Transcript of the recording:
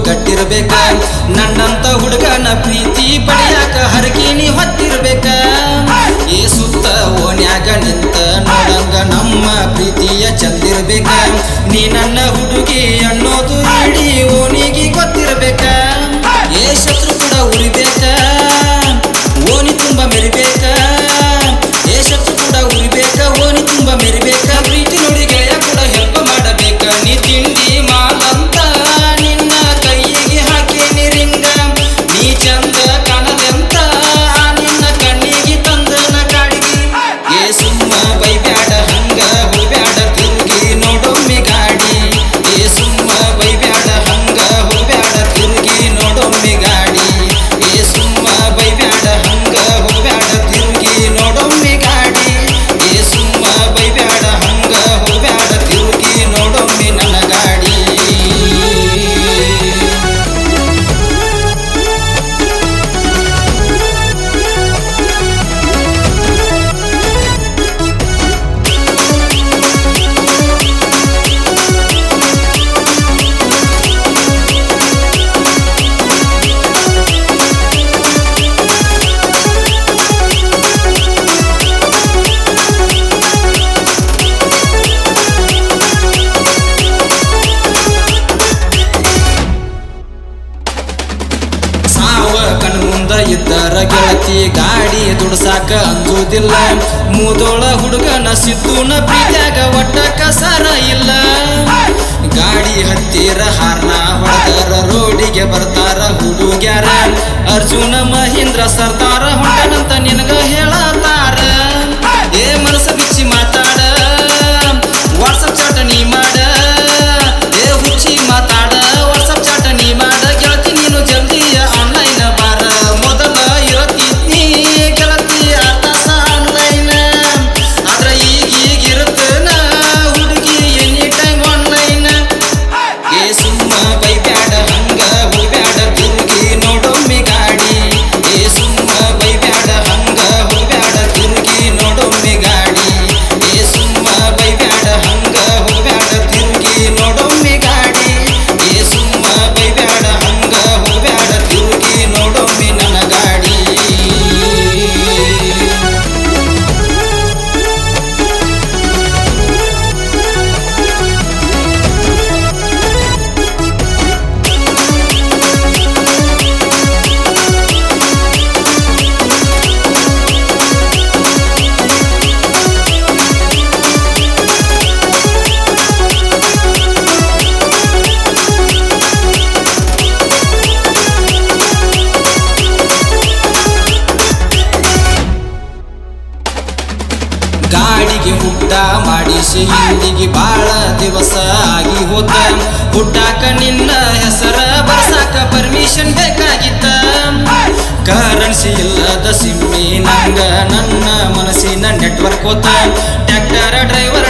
ಗಟ್ಟಿರ್ಬೇಕ ನನ್ನಂತ ಹುಡುಗನ ಪ್ರೀತಿ ಪಡೆಯಾಕ ಹರಕಿನಿ ಹೊತ್ತಿರ್ಬೇಕ ಏ ಸುತ್ತ ಓನ್ಯಾಗ ನಿಂತ ನೋಡಂಗ ನಮ್ಮ ಪ್ರೀತಿಯ ಚಂದಿರ್ಬೇಕ ನೀ ನನ್ನ ಹುಡುಗಿ ಅನ್ನೋದು ಇಡೀ ಓನಿಗೆ ಗೊತ್ತಿರ್ಬೇಕ ಏ ಶತ್ರು ಕೂಡ ಉರಿಬೇಕ ಓನಿ ತುಂಬ ಮೆರಿಬೇಕ ಏ ಶತ್ರು ಕೂಡ ಉರಿಬೇಕ ಓನಿ ತುಂಬ ಮೆರಿಬೇಕ ಪ್ರೀತಿ ನೋಡಿ ಗೆಳೆಯ ಕೂಡ ಹೆಲ್ಪ್ ಮಾಡಬೇಕ ನೀ ತಿಂಡಿ ಮಾಲಂತ ನಿನ್ನ ಕೈಗೆ ಹಾಕೇನಿ ರಿಂಗ ನೀ ಚಂದ ಕಾಣಲೆಂತ ನಿನ್ನ ಕಣ್ಣಿಗೆ ತಂದನ ಕಾಡಿಗೆ ಏ ಸುಮ್ಮ ಬೈಬ್ಯಾಡ ಹಂಗ ಹೋಗ್ಬ್ಯಾಡ ತಿರುಗಿ ನೋಡೊಮ್ಮೆ ಗಾಡಿ ಏ ಸುಮ್ಮ ಬೈಬ್ಯಾಡ ಹಂಗ ಹೋಗ್ಬ್ಯಾಡ ತಿರುಗಿ ನೋಡೊಮ್ಮೆ ಗಾಡಿ ಏ ಸುಮ್ಮ ಬೈಬ್ಯಾಡ ಹಂಗ ಹೋಗ್ಬ್ಯಾಡ ತಿರುಗಿ ನೋಡೊಮ್ಮೆ ಗಾಡಿ ಏ ಸುಮ್ಮ ಬೈಬ್ಯಾಡ ಹಂಗ ಹೋಗ್ಬ್ಯಾಡ ತಿರುಗಿ ನೋಡೊಮ್ಮೆ ನನ್ನ ಗಾಡಿ ಸಾವ ಕಣ್ಮುಂದ ಇದ್ದರ ಗೆಳತಿ ಗಾಡಿ ದುಡ್ಸಾಕ ಅಂಜುದಿಲ್ಲ ಮೂದೋಳ ಹುಡುಗನ ಸಿದ್ದುನ ಪ್ರೀತ್ಯಾಗ ಒಟ್ಟ ಕಸರ ಇಲ್ಲ ಗಾಡಿ ಹತ್ತಿರ ಹಾರ್ನ ಹೊಡೆದರ ರೋಡಿಗೆ ಬರ್ತಾರ ಹುಡುಗ್ಯಾರ ಅರ್ಜುನ ಮಹೇಂದ್ರ ಸರ್ದಾರ ಹೊಂಟನಂತ ನಿನಗ ಹೇಳತಾರ ಏ ಮನಸ ಬಿಚ್ಚಿ ಮಾತಾಡ ವಾಟ್ಸಪ್ ಚಾಟ ನೀ ಮಾಡ ಏ ಹುಚ್ಚಿ ಮಾತಾಡ ವಾಟ್ಸಪ್ ಚಾಟ ನೀ ಮಾಡ ಗೆಳತಿ ನೀನು ಜಲ್ದಿಯ ಆನ್ಲೈನ್ ಬಾರ ಮೊದಲ ಇರತ್ತಿದ್ನಿ ಗೆಳತಿ ಆತಾಸ ಆನ್ಲೈನ್ ಆದ್ರ ಈಗ ಇರುತ್ತನ ಹುಡುಗಿ ಎನಿ ಟೈಮ್ ಆನ್ಲೈನ್ ಏ ಸುಮ್ಮ ಬೈಬ್ಯಾಡ ಹಂಗ ಹೋಗ್ಬ್ಯಾಡ ತಿರುಗಿ ನೋಡೊಮ್ಮೆ ಗಾಡಿ ಏ ಸುಮ್ಮ ಬೈಬ್ಯಾಡ ಹಂಗ ಹೋಗ್ಬ್ಯಾಡ ತಿರುಗಿ ನೋಡೊಮ್ಮೆ ಗಾಡಿ ಏ ಸುಮ್ಮ ಬೈಬ್ಯಾಡ ಹಂಗ ಹೋಗ್ಬ್ಯಾಡ ತಿರುಗಿ ನೋಡೊಮ್ಮೆ ಗಾಡಿ ಏ ಸುಮ್ಮ ಬೈಬ್ಯಾಡ ಹಂಗ ಹೋಗ್ಬ್ಯಾಡ ತಿರುಗಿ ನೋಡೊಮ್ಮೆ ನನ್ನ ಗಾಡಿ ಗಾಡಿಗೆ ಹುಡ್ಡ ಮಾಡಿಸಿ ಹಿಂದಿಗೆ ಬಾಳ ದಿವಸ ಆಗಿ ಹೋತ ಹುಟ್ಟಾಕ ನಿನ್ನ ಹೆಸರ ಬರ್ಸಾಕ ಪರ್ಮಿಷನ್ ಬೇಕಾಗಿತ್ತ ಕರೆನ್ಸಿ ಇಲ್ಲದ ಸಿಮ್ಮಿ ನಂಗ ನನ್ನ ಮನಸ್ಸಿನ ನೆಟ್ವರ್ಕ್ ಹೋತ ಟ್ರ್ಯಾಕ್ಟರ್ ಡ್ರೈವರ್